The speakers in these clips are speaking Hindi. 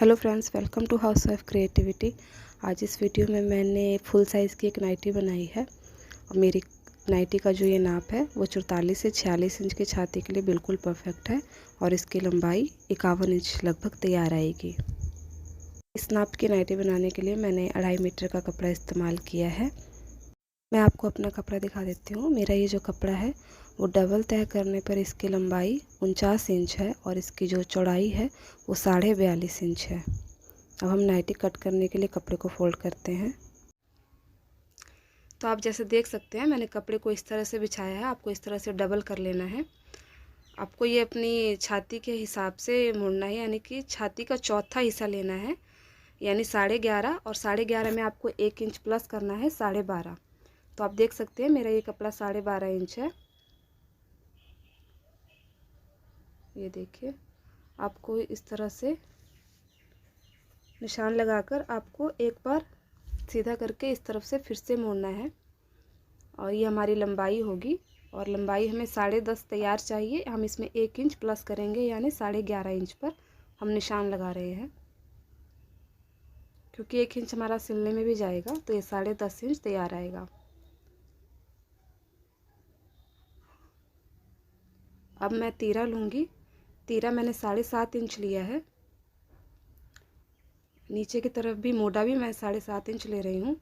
Hello friends, welcome to House of Creativity. आज इस वीडियो में मैंने फुल साइज़ की एक नाइटी बनाई है और मेरी नाइटी का जो ये नाप है वो 44 से 46 इंच की छाती के लिए बिल्कुल परफेक्ट है और इसकी लंबाई 51 इंच लगभग तैयार आएगी। इस नाप की नाइटी बनाने के लिए मैंने 2.5 मीटर का कपड़ा इस्तेमाल किया है। मैं आपको अपना कपड़ा दिखा देती हूँ। मेरा ये जो कपड़ा है वो डबल तय करने पर इसकी लंबाई 49 इंच है और इसकी जो चौड़ाई है वो 42.5 इंच है। अब हम नाइटी कट करने के लिए कपड़े को फोल्ड करते हैं। तो आप जैसे देख सकते हैं मैंने कपड़े को इस तरह से बिछाया है। आपको इस तरह से डबल कर लेना है। आपको ये अपनी छाती के हिसाब से मुड़ना है, यानी कि छाती का चौथा हिस्सा लेना है, यानी 11.5 और 11.5 में आपको 1 इंच प्लस करना है 12.5। तो आप देख सकते हैं मेरा ये कपड़ा 12.5 इंच है। ये देखिए, आपको इस तरह से निशान लगाकर आपको एक बार सीधा करके इस तरफ से फिर से मोड़ना है और ये हमारी लंबाई होगी और लंबाई हमें 10.5 तैयार चाहिए। हम इसमें 1 इंच प्लस करेंगे, यानी 11.5 इंच पर हम निशान लगा रहे हैं, क्योंकि 1 इंच हमारा सिलने में भी जाएगा, तो ये 10.5 इंच तैयार आएगा। अब मैं तीरा लूँगी। तीरा मैंने 7.5 इंच लिया है। नीचे की तरफ भी मोटा भी मैं 7.5 इंच ले रही हूँ।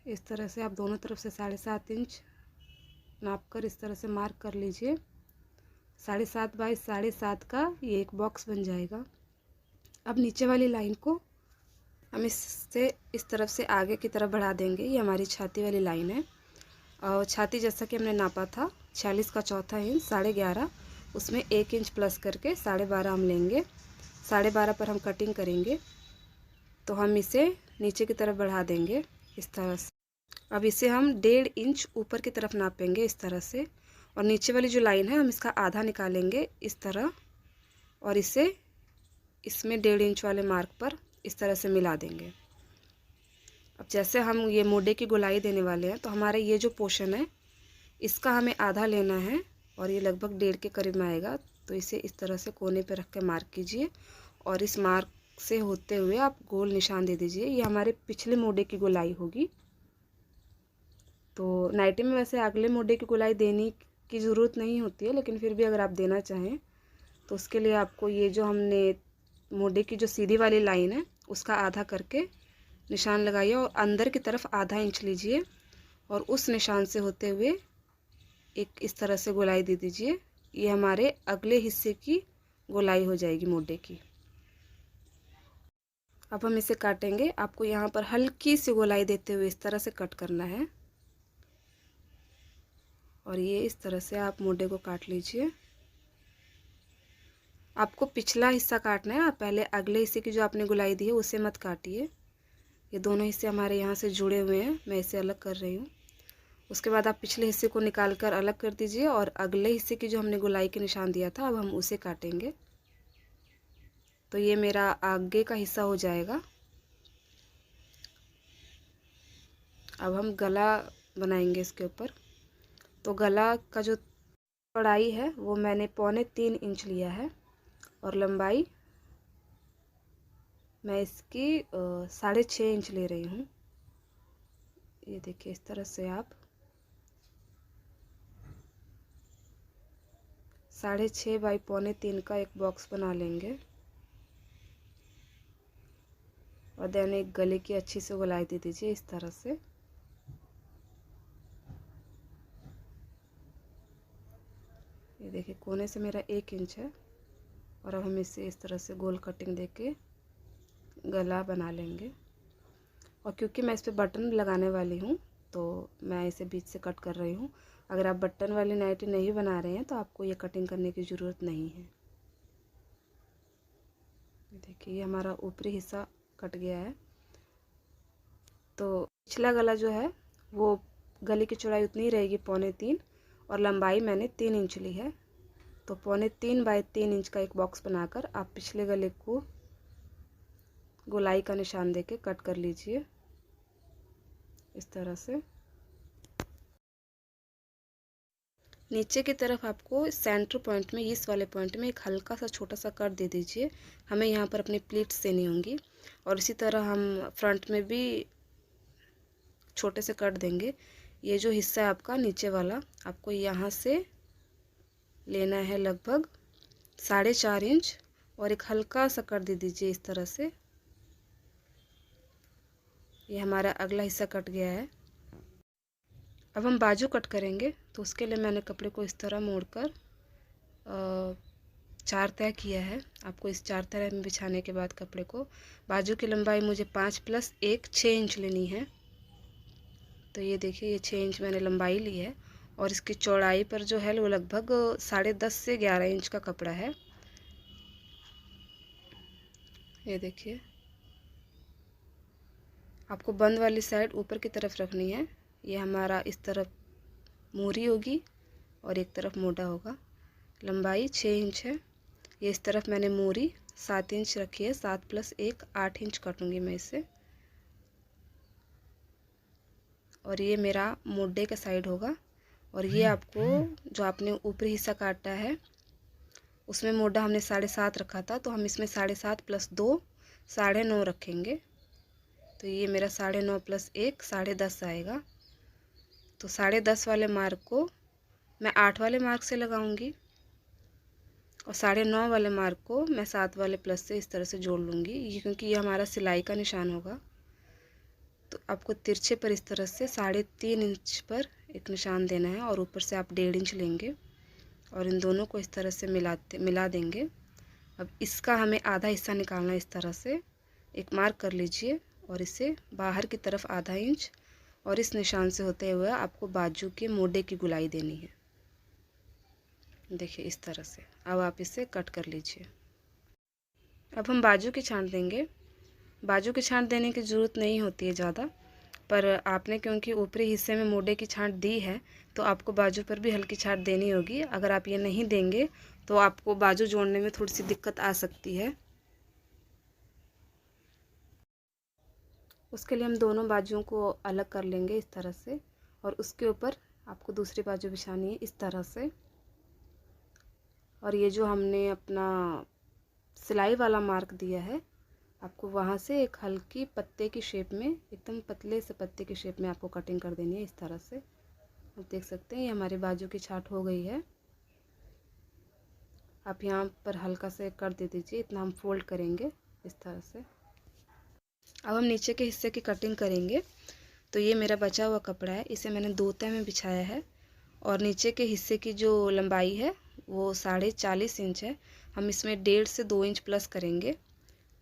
इस तरह से आप दोनों तरफ से 7.5 इंच नाप कर इस तरह से मार्क कर लीजिए। 7.5 बाई 7.5 का ये एक बॉक्स बन जाएगा। अब नीचे वाली लाइन को हम इससे इस तरफ से आगे की तरफ बढ़ा देंगे। ये हमारी छाती वाली लाइन है और छाती जैसा कि हमने नापा था 46 का चौथा इंच 11.5, उसमें 1 इंच प्लस करके 12.5 हम लेंगे। 12.5 पर हम कटिंग करेंगे, तो हम इसे नीचे की तरफ बढ़ा देंगे इस तरह से। अब इसे हम 1.5 इंच ऊपर की तरफ नापेंगे इस तरह से, और नीचे वाली जो लाइन है हम इसका आधा निकालेंगे इस तरह और इसे इसमें 1.5 इंच वाले मार्क पर इस तरह से मिला देंगे। अब जैसे हम ये मोढ़े की गोलाई देने वाले हैं, तो हमारा ये जो पोर्शन है इसका हमें आधा लेना है और ये लगभग 1.5 के करीब में आएगा। तो इसे इस तरह से कोने पे रख के मार्क कीजिए और इस मार्क से होते हुए आप गोल निशान दे दीजिए। ये हमारे पिछले मोढ़े की गोलाई होगी। तो नाइटी में वैसे अगले मोढ़े की गोलाई देने की ज़रूरत नहीं होती है, लेकिन फिर भी अगर आप देना चाहें तो उसके लिए आपको ये जो हमने मोढ़े की जो सीधी वाली लाइन है उसका आधा करके निशान लगाइए और अंदर की तरफ आधा इंच लीजिए और उस निशान से होते हुए एक इस तरह से गोलाई दे दीजिए। ये हमारे अगले हिस्से की गोलाई हो जाएगी मोढ़े की। अब हम इसे काटेंगे। आपको यहाँ पर हल्की सी गोलाई देते हुए इस तरह से कट करना है और ये इस तरह से आप मोढ़े को काट लीजिए। आपको पिछला हिस्सा काटना है, आप पहले अगले हिस्से की जो आपने गोलाई दी है उसे मत काटिए। ये दोनों हिस्से हमारे यहाँ से जुड़े हुए हैं, मैं इसे अलग कर रही हूँ। उसके बाद आप पिछले हिस्से को निकाल कर अलग कर दीजिए और अगले हिस्से की जो हमने गोलाई के निशान दिया था अब हम उसे काटेंगे। तो ये मेरा आगे का हिस्सा हो जाएगा। अब हम गला बनाएंगे इसके ऊपर। तो गला का जो चौड़ाई है वो मैंने 3.25 इंच लिया है और लंबाई मैं इसकी 6.5 इंच ले रही हूँ। ये देखिए, इस तरह से आप 6.5 बाई 3.25 का एक बॉक्स बना लेंगे और देन एक गले की अच्छी से गोलाई दे दीजिए इस तरह से। ये देखिए, कोने से मेरा 1 इंच है और अब हम इसे इस तरह से गोल कटिंग देके गला बना लेंगे। और क्योंकि मैं इस पर बटन लगाने वाली हूँ तो मैं इसे बीच से कट कर रही हूँ। अगर आप बटन वाली नाइटी नहीं बना रहे हैं तो आपको ये कटिंग करने की ज़रूरत नहीं है। देखिए, ये हमारा ऊपरी हिस्सा कट गया है। तो पिछला गला जो है वो गले की चौड़ाई उतनी रहेगी 3.25 और लंबाई मैंने 3 इंच ली है। तो 3.25 बाई 3 इंच का एक बॉक्स बनाकर आप पिछले गले को गोलाई का निशान देके कट कर लीजिए इस तरह से। नीचे की तरफ आपको सेंटर पॉइंट में, इस वाले पॉइंट में एक हल्का सा छोटा सा कट दे दीजिए। हमें यहाँ पर अपनी प्लीट्स देनी होंगी और इसी तरह हम फ्रंट में भी छोटे से कट देंगे। ये जो हिस्सा है आपका नीचे वाला, आपको यहाँ से लेना है लगभग 4.5 इंच और एक हल्का सा कट दे दीजिए इस तरह से। ये हमारा अगला हिस्सा कट गया है। अब हम बाजू कट करेंगे, तो उसके लिए मैंने कपड़े को इस तरह मोड़कर 4 तय किया है। आपको इस 4 तय में बिछाने के बाद कपड़े को, बाजू की लंबाई मुझे 5 + 1 6 इंच लेनी है। तो ये देखिए, ये 6 इंच मैंने लंबाई ली है और इसकी चौड़ाई पर जो है वो लगभग 10.5 से 11 इंच का कपड़ा है। ये देखिए, आपको बंद वाली साइड ऊपर की तरफ रखनी है। ये हमारा इस तरफ मोरी होगी और एक तरफ मोटा होगा। लंबाई 6 इंच है। ये इस तरफ मैंने मोरी 7 इंच रखी है। 7 + 1 8 इंच काटूंगी मैं इसे। और ये मेरा मोढे का साइड होगा। और ये आपको जो आपने ऊपरी हिस्सा काटा है, उसमें मोढा हमने 7.5 रखा था, तो हम इसमें 7.5 + 2 9.5 रखेंगे। तो ये मेरा 9.5 + 1 10.5 आएगा। तो 10.5 वाले मार्क को मैं 8 वाले मार्क से लगाऊंगी और 9.5 वाले मार्क को मैं 7 वाले प्लस से इस तरह से जोड़ लूँगी। ये क्योंकि ये हमारा सिलाई का निशान होगा। तो आपको तिरछे पर इस तरह से 3.5 इंच पर एक निशान देना है और ऊपर से आप 1.5 इंच लेंगे और इन दोनों को इस तरह से मिला देंगे। अब इसका हमें आधा हिस्सा निकालना है। इस तरह से एक मार्क कर लीजिए और इसे बाहर की तरफ आधा इंच और इस निशान से होते हुए आपको बाजू के मोढे की गुलाई देनी है। देखिए इस तरह से। अब आप इसे कट कर लीजिए। अब हम बाजू की छांट देंगे। बाजू की छांट देने की ज़रूरत नहीं होती है ज़्यादा, पर आपने क्योंकि ऊपरी हिस्से में मोढे की छांट दी है तो आपको बाजू पर भी हल्की छांट देनी होगी। अगर आप ये नहीं देंगे तो आपको बाजू जोड़ने में थोड़ी सी दिक्कत आ सकती है। उसके लिए हम दोनों बाजुओं को अलग कर लेंगे इस तरह से और उसके ऊपर आपको दूसरी बाजू बिछानी है इस तरह से। और ये जो हमने अपना सिलाई वाला मार्क दिया है, आपको वहाँ से एक हल्की पत्ते की शेप में, एकदम पतले से पत्ते की शेप में आपको कटिंग कर देनी है इस तरह से। आप देख सकते हैं ये हमारी बाजू की छांट हो गई है। आप यहाँ पर हल्का से कर दे दीजिए, इतना हम फोल्ड करेंगे इस तरह से। अब हम नीचे के हिस्से की कटिंग करेंगे। तो ये मेरा बचा हुआ कपड़ा है, इसे मैंने 2 तह में बिछाया है और नीचे के हिस्से की जो लंबाई है वो 40.5 इंच है। हम इसमें 1.5 से 2 इंच प्लस करेंगे।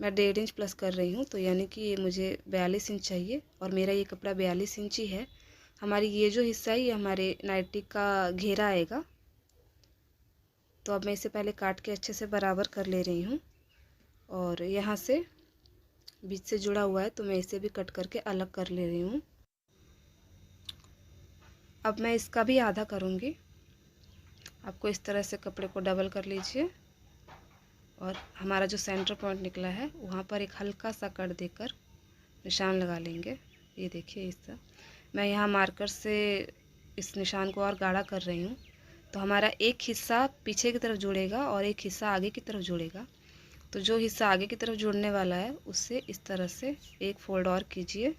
मैं 1.5 इंच प्लस कर रही हूँ, तो यानी कि ये मुझे 42 इंच चाहिए और मेरा ये कपड़ा 42 इंच ही है। हमारी ये जो हिस्सा है ये हमारे नाइटी का घेरा आएगा। तो अब मैं इसे पहले काट के अच्छे से बराबर कर ले रही हूँ और यहाँ से बीच से जुड़ा हुआ है तो मैं इसे भी कट करके अलग कर ले रही हूँ। अब मैं इसका भी आधा करूँगी। आपको इस तरह से कपड़े को डबल कर लीजिए और हमारा जो सेंटर पॉइंट निकला है वहाँ पर एक हल्का सा कट देकर निशान लगा लेंगे। ये देखिए इस तरह मैं यहाँ मार्कर से इस निशान को और गाढ़ा कर रही हूँ। तो हमारा एक हिस्सा पीछे की तरफ जुड़ेगा और एक हिस्सा आगे की तरफ जुड़ेगा। तो जो हिस्सा आगे की तरफ जुड़ने वाला है उससे इस तरह से एक फोल्ड और कीजिए।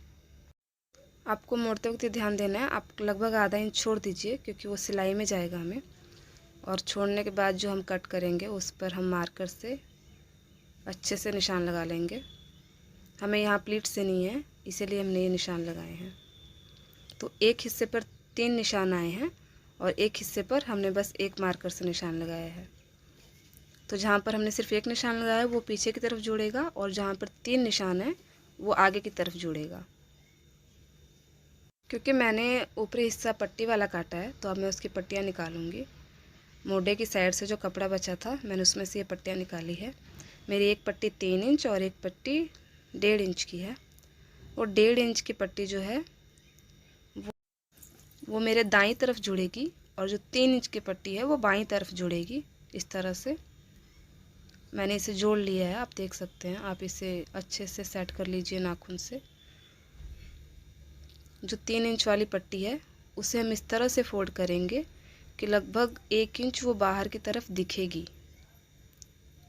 आपको मोड़ते वक्त ध्यान देना है, आप लगभग आधा इंच छोड़ दीजिए क्योंकि वो सिलाई में जाएगा हमें। और छोड़ने के बाद जो हम कट करेंगे उस पर हम मार्कर से अच्छे से निशान लगा लेंगे। हमें यहाँ प्लीट्स देनी है, इसीलिए हमने ये निशान लगाए हैं। तो एक हिस्से पर 3 निशान आए हैं और एक हिस्से पर हमने बस एक मार्कर से निशान लगाया है। तो जहाँ पर हमने सिर्फ एक निशान लगाया है वो पीछे की तरफ जुड़ेगा और जहाँ पर 3 निशान है वो आगे की तरफ जुड़ेगा। क्योंकि मैंने ऊपरी हिस्सा पट्टी वाला काटा है तो अब मैं उसकी पट्टियाँ निकालूंगी। मोढे की साइड से जो कपड़ा बचा था मैंने उसमें से ये पट्टियाँ निकाली है। मेरी एक पट्टी 3 इंच और एक पट्टी 1.5 इंच की है। और 1.5 इंच की पट्टी जो है वो मेरे दाईं तरफ जुड़ेगी और जो 3 इंच की पट्टी है वो बाईं तरफ जुड़ेगी। इस तरह से मैंने इसे जोड़ लिया है, आप देख सकते हैं। आप इसे अच्छे से सेट कर लीजिए नाखून से। जो 3 इंच वाली पट्टी है उसे हम इस तरह से फोल्ड करेंगे कि लगभग 1 इंच वो बाहर की तरफ दिखेगी।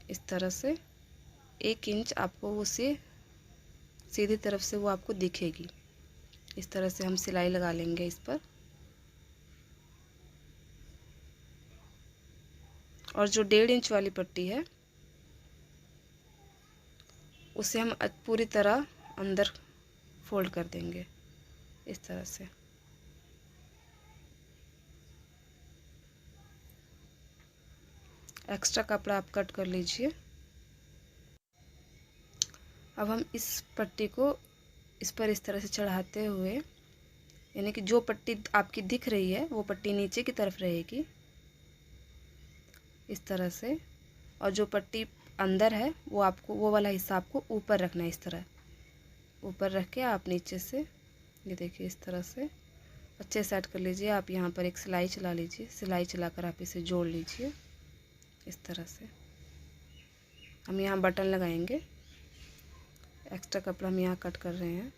इस तरह से 1 इंच आपको उसे सीधी तरफ से वो आपको दिखेगी। इस तरह से हम सिलाई लगा लेंगे इस पर। और जो 1.5 इंच वाली पट्टी है उसे हम पूरी तरह अंदर फोल्ड कर देंगे इस तरह से। एक्स्ट्रा कपड़ा आप कट कर लीजिए। अब हम इस पट्टी को इस पर इस तरह से चढ़ाते हुए, यानी कि जो पट्टी आपकी दिख रही है वो पट्टी नीचे की तरफ रहेगी इस तरह से, और जो पट्टी अंदर है वो आपको, वो वाला हिस्सा आपको ऊपर रखना है। इस तरह ऊपर रख के आप नीचे से, ये देखिए इस तरह से अच्छे सेट कर लीजिए। आप यहाँ पर एक सिलाई चला लीजिए, सिलाई चलाकर आप इसे जोड़ लीजिए इस तरह से। हम यहाँ बटन लगाएंगे, एक्स्ट्रा कपड़ा हम यहाँ कट कर रहे हैं।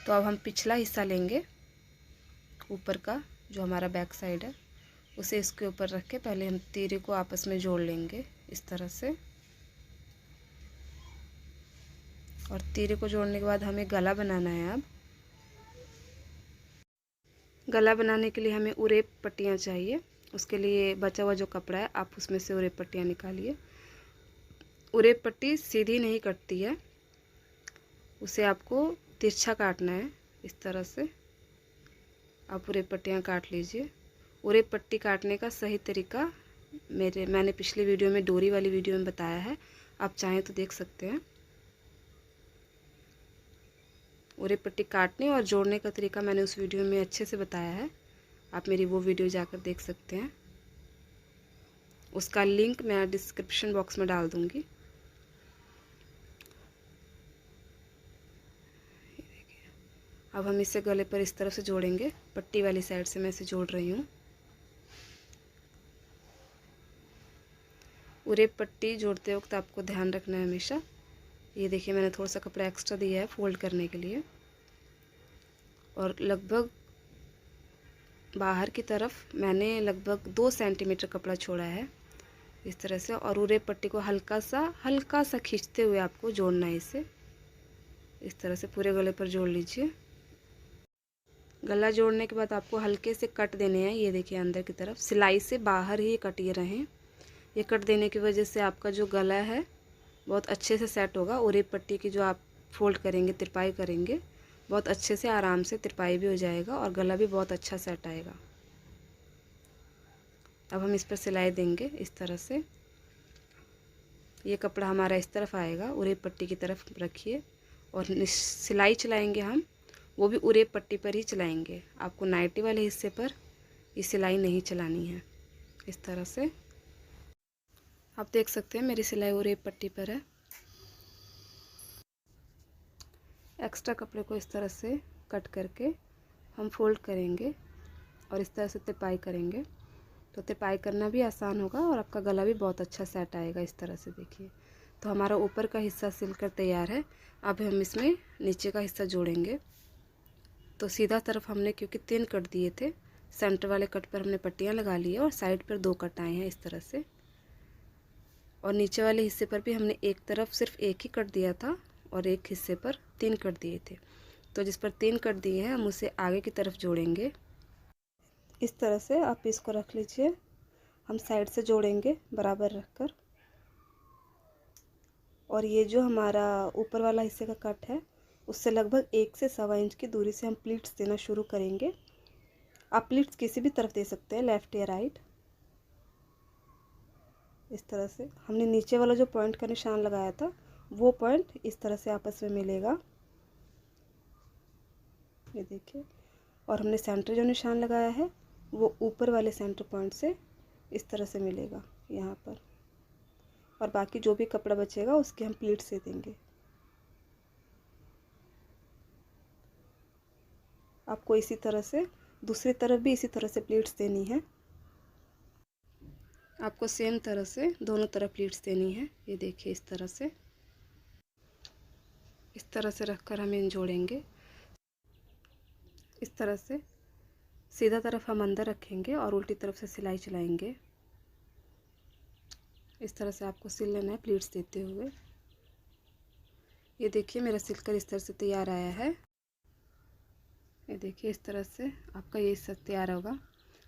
तो अब हम पिछला हिस्सा लेंगे ऊपर का, जो हमारा बैक साइड है, उसे इसके ऊपर रख के पहले हम तीरे को आपस में जोड़ लेंगे इस तरह से। और तीरे को जोड़ने के बाद हमें गला बनाना है। अब गला बनाने के लिए हमें उरेप पट्टियाँ चाहिए। उसके लिए बचा हुआ जो कपड़ा है आप उसमें से उरेप पट्टियाँ निकालिए। उरेप पट्टी सीधी नहीं कटती है, उसे आपको तिरछा काटना है इस तरह से। आप उरेप पट्टियाँ काट लीजिए। उरेप पट्टी काटने का सही तरीका मैंने पिछली वीडियो में, डोरी वाली वीडियो में बताया है, आप चाहें तो देख सकते हैं। उरेप पट्टी काटने और जोड़ने का तरीका मैंने उस वीडियो में अच्छे से बताया है, आप मेरी वो वीडियो जाकर देख सकते हैं। उसका लिंक मैं डिस्क्रिप्शन बॉक्स में डाल दूँगी। अब हम इसे गले पर इस तरफ से जोड़ेंगे। पट्टी वाली साइड से मैं इसे जोड़ रही हूँ। उरेप पट्टी जोड़ते वक्त आपको ध्यान रखना है हमेशा, ये देखिए मैंने थोड़ा सा कपड़ा एक्स्ट्रा दिया है फोल्ड करने के लिए, और लगभग बाहर की तरफ मैंने लगभग 2 सेंटीमीटर कपड़ा छोड़ा है इस तरह से। और उरेप पट्टी को हल्का सा खींचते हुए आपको जोड़ना है इसे। इस तरह से पूरे गले पर जोड़ लीजिए। गला जोड़ने के बाद आपको हल्के से कट देने हैं। ये देखिए अंदर की तरफ सिलाई से बाहर ही कट ये रहें। ये कट देने की वजह से आपका जो गला है बहुत अच्छे से सेट होगा। उरेप पट्टी की जो आप फोल्ड करेंगे, तिरपाई करेंगे, बहुत अच्छे से आराम से तिरपाई भी हो जाएगा और गला भी बहुत अच्छा सेट आएगा। अब हम इस पर सिलाई देंगे इस तरह से। ये कपड़ा हमारा इस तरफ आएगा, उरेप पट्टी की तरफ रखिए, और सिलाई चलाएंगे हम, वो भी उरेप पट्टी पर ही चलाएंगे। आपको नाइटी वाले हिस्से पर ये सिलाई नहीं चलानी है। इस तरह से आप देख सकते हैं मेरी सिलाई उरेप पट्टी पर है। एक्स्ट्रा कपड़े को इस तरह से कट करके हम फोल्ड करेंगे और इस तरह से तिरपाई करेंगे, तो तिरपाई करना भी आसान होगा और आपका गला भी बहुत अच्छा सेट आएगा। इस तरह से देखिए, तो हमारा ऊपर का हिस्सा सिलकर तैयार है। अब हम इसमें नीचे का हिस्सा जोड़ेंगे। तो सीधा तरफ हमने क्योंकि 3 कट दिए थे, सेंटर वाले कट पर हमने पट्टियाँ लगा ली है और साइड पर 2 कट आए हैं इस तरह से। और नीचे वाले हिस्से पर भी हमने एक तरफ सिर्फ 1 ही कट दिया था और एक हिस्से पर 3 कट दिए थे। तो जिस पर 3 कट दिए हैं हम उसे आगे की तरफ जोड़ेंगे। इस तरह से आप इसको रख लीजिए। हम साइड से जोड़ेंगे बराबर रखकर। और ये जो हमारा ऊपर वाला हिस्से का कट है उससे लगभग 1 से 1.25 इंच की दूरी से हम प्लीट्स देना शुरू करेंगे। आप प्लीट्स किसी भी तरफ दे सकते हैं, लेफ़्ट या राइट। इस तरह से हमने नीचे वाला जो पॉइंट का निशान लगाया था वो पॉइंट इस तरह से आपस में मिलेगा, ये देखिए। और हमने सेंटर जो निशान लगाया है वो ऊपर वाले सेंटर पॉइंट से इस तरह से मिलेगा यहाँ पर। और बाकी जो भी कपड़ा बचेगा उसके हम प्लीट्स दे देंगे। आपको इसी तरह से दूसरी तरफ भी इसी तरह से प्लीट्स देनी है। आपको सेम तरह से दोनों तरफ प्लीट्स देनी है। ये देखिए इस तरह से रखकर हम इन जोड़ेंगे इस तरह से। सीधा तरफ हम अंदर रखेंगे और उल्टी तरफ से सिलाई चलाएंगे। इस तरह से आपको सिल लेना है प्लीट्स देते हुए। ये देखिए मेरा सिलकर इस तरह से तैयार आया है। ये देखिए इस तरह से आपका ये सब तैयार होगा।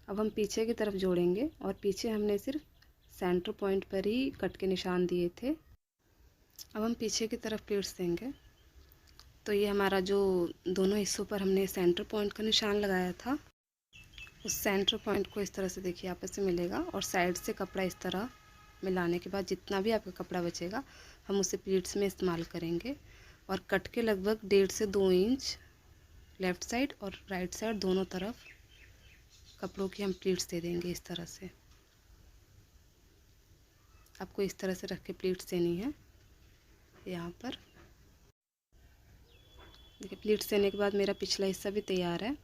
अब हम पीछे की तरफ जोड़ेंगे और पीछे हमने सिर्फ सेंटर पॉइंट पर ही कट के निशान दिए थे। अब हम पीछे की तरफ प्लीट्स देंगे। तो ये हमारा जो दोनों हिस्सों पर हमने सेंटर पॉइंट का निशान लगाया था, उस सेंटर पॉइंट को इस तरह से देखिए आपस में मिलेगा और साइड से कपड़ा इस तरह मिलाने के बाद जितना भी आपका कपड़ा बचेगा हम उसे प्लीट्स में इस्तेमाल करेंगे। और कट के लगभग 1.5 से 2 इंच लेफ़्ट साइड और राइट साइड दोनों तरफ कपड़ों की हम प्लीट्स दे देंगे। इस तरह से आपको इस तरह से रख के प्लीट्स देनी है। यहाँ पर देखिए प्लीट्स देने के बाद मेरा पिछला हिस्सा भी तैयार है।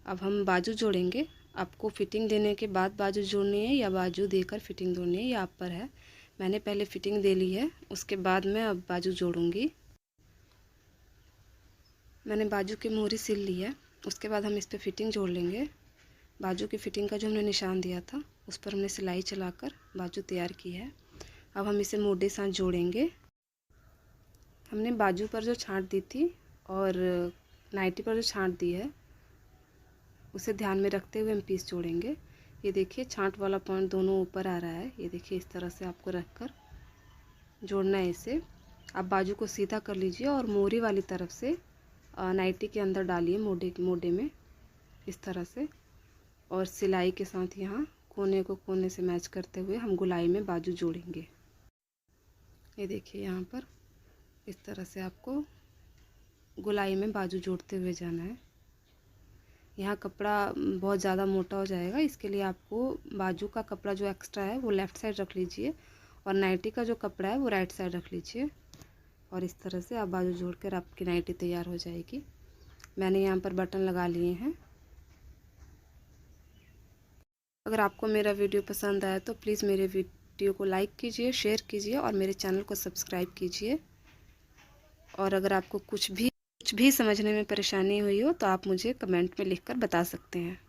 अब हम बाजू जोड़ेंगे। आपको फिटिंग देने के बाद बाजू जोड़नी है या बाजू देकर फिटिंग जोड़नी है, ये आप पर है। मैंने पहले फिटिंग दे ली है, उसके बाद मैं अब बाजू जोड़ूंगी। मैंने बाजू की मोहरी सिल ली है, उसके बाद हम इस पर फिटिंग जोड़ लेंगे। बाजू की फिटिंग का जो हमने निशान दिया था उस पर हमने सिलाई चलाकर बाजू तैयार की है। अब हम इसे मोटे साथ जोड़ेंगे। हमने बाजू पर जो छांट दी थी और नाइटी पर जो छांट दी है उसे ध्यान में रखते हुए हम पीस जोड़ेंगे। ये देखिए छांट वाला पॉइंट दोनों ऊपर आ रहा है। ये देखिए इस तरह से आपको रखकर जोड़ना है इसे। आप बाजू को सीधा कर लीजिए और मोरी वाली तरफ से नाइटी के अंदर डालिए मोड़े में इस तरह से, और सिलाई के साथ यहाँ कोने को कोने से मैच करते हुए हम गुलाई में बाजू जोड़ेंगे। ये देखिए यहाँ पर इस तरह से आपको गुलाई में बाजू जोड़ते हुए जाना है। यहाँ कपड़ा बहुत ज़्यादा मोटा हो जाएगा, इसके लिए आपको बाजू का कपड़ा जो एक्स्ट्रा है वो लेफ़्ट साइड रख लीजिए और नाइटी का जो कपड़ा है वो राइट साइड रख लीजिए। और इस तरह से आप बाजू जोड़कर आपकी नाइटी तैयार हो जाएगी। मैंने यहाँ पर बटन लगा लिए हैं। अगर आपको मेरा वीडियो पसंद आया तो प्लीज़ मेरे वीडियो को लाइक कीजिए, शेयर कीजिए और मेरे चैनल को सब्सक्राइब कीजिए। और अगर आपको कुछ भी समझने में परेशानी हुई हो तो आप मुझे कमेंट में लिखकर बता सकते हैं।